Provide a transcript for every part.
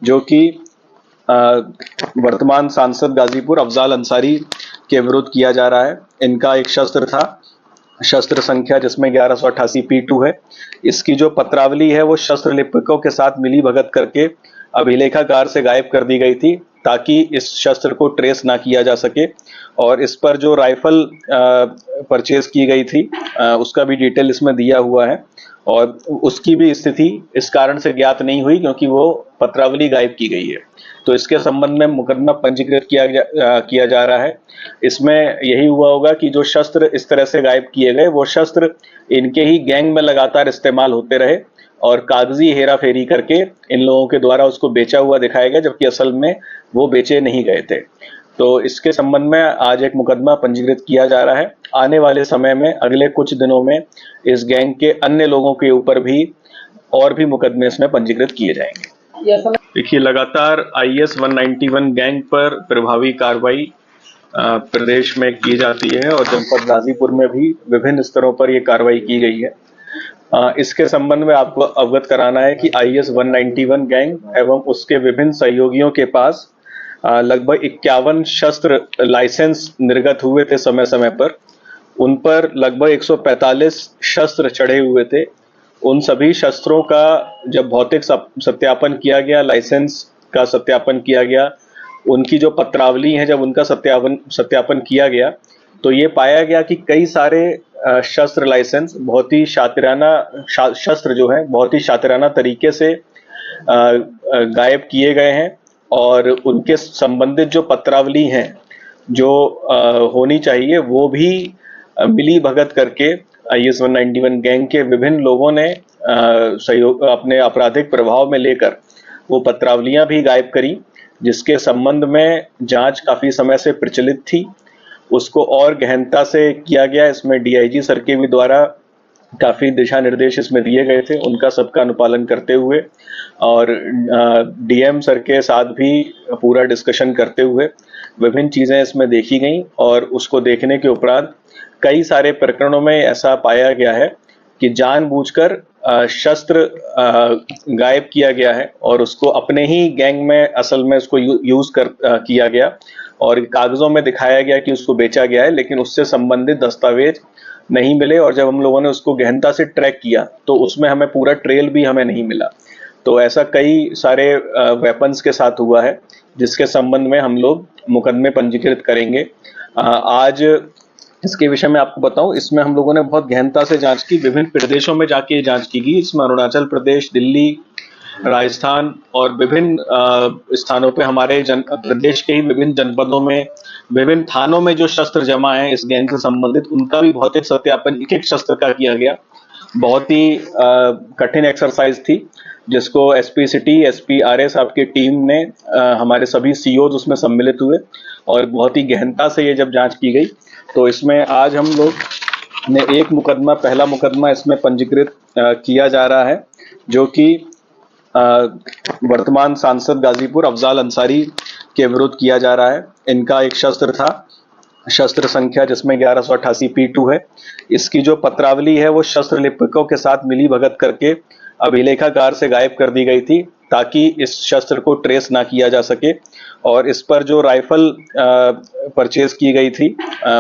जो कि वर्तमान सांसद गाजीपुर अफजाल अंसारी के विरुद्ध किया जा रहा है। इनका एक शस्त्र था, शस्त्र संख्या जिसमें 1188 P2 है। इसकी जो पत्रावली है वो शस्त्र लिपिकों के साथ मिली भगत करके अभिलेखागार से गायब कर दी गई थी ताकि इस शस्त्र को ट्रेस ना किया जा सके। और इस पर जो राइफल परचेज की गई थी उसका भी डिटेल इसमें दिया हुआ है और उसकी भी स्थिति इस कारण से ज्ञात नहीं हुई क्योंकि वो पत्रावली गायब की गई है। तो इसके संबंध में मुकदमा पंजीकृत किया जा रहा है। इसमें यही हुआ होगा कि जो शस्त्र इस तरह से गायब किए गए वो शस्त्र इनके ही गैंग में लगातार इस्तेमाल होते रहे और कागजी हेरा फेरी करके इन लोगों के द्वारा उसको बेचा हुआ दिखाया गया, जबकि असल में वो बेचे नहीं गए थे। तो इसके संबंध में आज एक मुकदमा पंजीकृत किया जा रहा है। आने वाले समय में अगले कुछ दिनों में इस गैंग के अन्य लोगों के ऊपर भी और भी मुकदमे इसमें पंजीकृत किए जाएंगे। देखिए, लगातार IS 191 गैंग पर प्रभावी कार्रवाई प्रदेश में की जाती है और जनपद गाजीपुर में भी विभिन्न स्तरों पर यह कार्रवाई की गई है। इसके संबंध में आपको अवगत कराना है कि IS 191 गैंग एवं उसके विभिन्न सहयोगियों के पास लगभग 51 शस्त्र लाइसेंस निर्गत हुए थे समय समय पर। उन पर लगभग 145 शस्त्र चढ़े हुए थे। उन सभी शस्त्रों का जब भौतिक सत्यापन किया गया, लाइसेंस का सत्यापन किया गया, उनकी जो पत्रावली है जब उनका सत्यापन किया गया तो ये पाया गया कि कई सारे शस्त्र लाइसेंस बहुत ही शस्त्र जो है बहुत ही शातिराना तरीके से गायब किए गए हैं और उनके संबंधित जो पत्रावली हैं जो होनी चाहिए वो भी मिली भगत करके IS 191 गैंग के विभिन्न लोगों ने सहयोग अपने आपराधिक प्रभाव में लेकर वो पत्रावलियां भी गायब करी, जिसके संबंध में जांच काफी समय से प्रचलित थी। उसको और गहनता से किया गया। इसमें DIG सर के भी द्वारा काफी दिशा निर्देश इसमें दिए गए थे, उनका सबका अनुपालन करते हुए और DM सर के साथ भी पूरा डिस्कशन करते हुए विभिन्न चीजें इसमें देखी गई और उसको देखने के उपरांत कई सारे प्रकरणों में ऐसा पाया गया है कि जानबूझकर शस्त्र गायब किया गया है और उसको अपने ही गैंग में असल में उसको यूज किया गया और कागजों में दिखाया गया कि उसको बेचा गया है, लेकिन उससे संबंधित दस्तावेज नहीं मिले और जब हम लोगों ने उसको गहनता से ट्रैक किया तो उसमें हमें पूरा ट्रेल भी हमें नहीं मिला। तो ऐसा कई सारे वेपन्स के साथ हुआ है जिसके संबंध में हम लोग मुकदमे पंजीकृत करेंगे। आज इसके विषय में आपको बताऊं, इसमें हम लोगों ने बहुत गहनता से जांच की, विभिन्न प्रदेशों में जाके जांच की गई। इसमें अरुणाचल प्रदेश, दिल्ली, राजस्थान और विभिन्न स्थानों पे हमारे प्रदेश के ही विभिन्न जनपदों में विभिन्न थानों में जो शस्त्र जमा है इस गैंग से संबंधित उनका भी भौतिक सत्यापन एक एक शस्त्र का किया गया। बहुत ही कठिन एक्सरसाइज थी जिसको SP सिटी, SP RA साहब की टीम ने हमारे सभी COs उसमें सम्मिलित हुए और बहुत ही गहनता से ये जब जांच की गई तो इसमें आज हम लोग ने पहला मुकदमा इसमें पंजीकृत किया जा रहा है जो कि वर्तमान सांसद गाजीपुर अफजाल अंसारी के विरुद्ध किया जा रहा है। इनका एक शस्त्र था, शस्त्र संख्या जिसमें 1188 P2 है। इसकी जो पत्रावली है वो शस्त्र लिपिकों के साथ मिली भगत करके अभिलेखागार से गायब कर दी गई थी ताकि इस शस्त्र को ट्रेस ना किया जा सके और इस पर जो राइफल परचेज की गई थी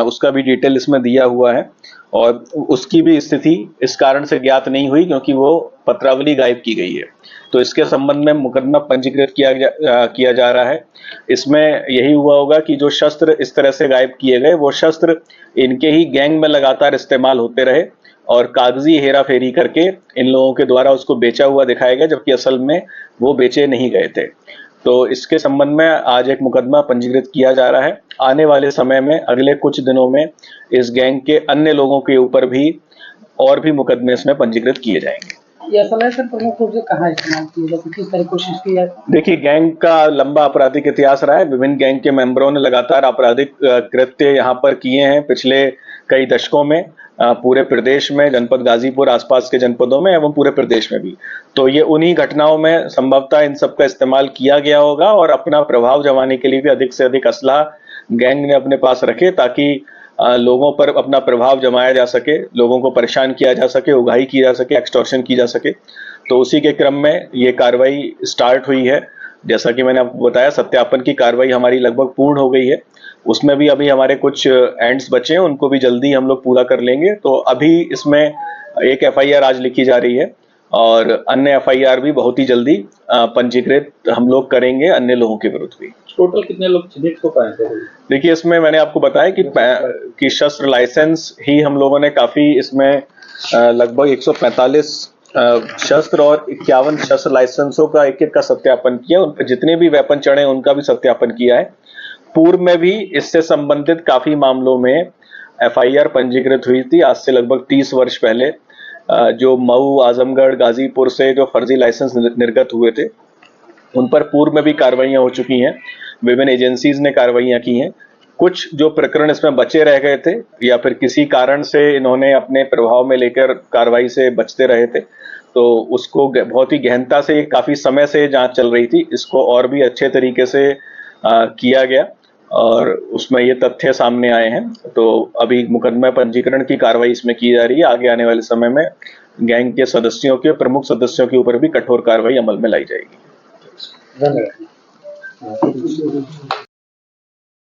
उसका भी डिटेल इसमें दिया हुआ है और उसकी भी स्थिति इस कारण से ज्ञात नहीं हुई क्योंकि वो पत्रावली गायब की गई है। तो इसके संबंध में मुकदमा पंजीकृत किया जा रहा है। इसमें यही हुआ होगा कि जो शस्त्र इस तरह से गायब किए गए वो शस्त्र इनके ही गैंग में लगातार इस्तेमाल होते रहे और कागजी हेरा फेरी करके इन लोगों के द्वारा उसको बेचा हुआ दिखाया गया, जबकि असल में वो बेचे नहीं गए थे। तो इसके संबंध में आज एक मुकदमा पंजीकृत किया जा रहा है। आने वाले समय में अगले कुछ दिनों में इस गैंग के अन्य लोगों के ऊपर भी और भी मुकदमे इसमें पंजीकृत किए जाएंगे। यह समय सर प्रमुख रूप से कहाँ इस्तेमाल किया जाता है, किस तरह कोशिश की जाती है? देखिए, गैंग का लंबा आपराधिक इतिहास रहा है। विभिन्न गैंग के मेंबरों ने लगातार आपराधिक कृत्य यहाँ पर किए हैं पिछले कई दशकों में, पूरे प्रदेश में, जनपद गाजीपुर आसपास के जनपदों में एवं पूरे प्रदेश में भी। तो ये उन्हीं घटनाओं में संभवतः इन सब का इस्तेमाल किया गया होगा और अपना प्रभाव जमाने के लिए भी अधिक से अधिक असलाह गैंग ने अपने पास रखे ताकि लोगों पर अपना प्रभाव जमाया जा सके, लोगों को परेशान किया जा सके, उगाही की जा सके, एक्सटॉर्शन की जा सके। तो उसी के क्रम में ये कार्रवाई स्टार्ट हुई है जैसा कि मैंने आपको बताया, सत्यापन की कार्रवाई हमारी लगभग पूर्ण हो गई है। उसमें भी अभी हमारे कुछ एंड्स बचे हैं, उनको भी जल्दी हम लोग पूरा कर लेंगे। तो अभी इसमें एक एफआईआर आज लिखी जा रही है और अन्य एफआईआर भी बहुत ही जल्दी पंजीकृत हम लोग करेंगे अन्य लोगों के विरुद्ध भी। टोटल कितने लोग चिन्हित हो पाए थे? देखिए, इसमें मैंने आपको बताया कि शस्त्र लाइसेंस ही हम लोगों ने काफी इसमें लगभग 145 शस्त्र और 51 शस्त्र लाइसेंसों का एक-एक का सत्यापन किया। उन पर जितने भी वेपन चढ़े उनका भी सत्यापन किया है। पूर्व में भी इससे संबंधित काफी मामलों में एफआईआर पंजीकृत हुई थी आज से लगभग 30 वर्ष पहले। जो मऊ, आजमगढ़, गाजीपुर से जो फर्जी लाइसेंस निर्गत हुए थे, उन पर पूर्व में भी कार्रवाइयां हो चुकी हैं। विभिन्न एजेंसीज ने कार्रवाइयां की हैं। कुछ जो प्रकरण इसमें बचे रह गए थे या फिर किसी कारण से इन्होंने अपने प्रभाव में लेकर कार्रवाई से बचते रहे थे, तो उसको बहुत ही गहनता से काफी समय से जांच चल रही थी। इसको और भी अच्छे तरीके से किया गया और उसमें ये तथ्य सामने आए हैं। तो अभी मुकदमा पंजीकरण की कार्रवाई इसमें की जा रही है। आगे आने वाले समय में गैंग के सदस्यों के, प्रमुख सदस्यों के ऊपर भी कठोर कार्रवाई अमल में लाई जाएगी। धन्यवाद।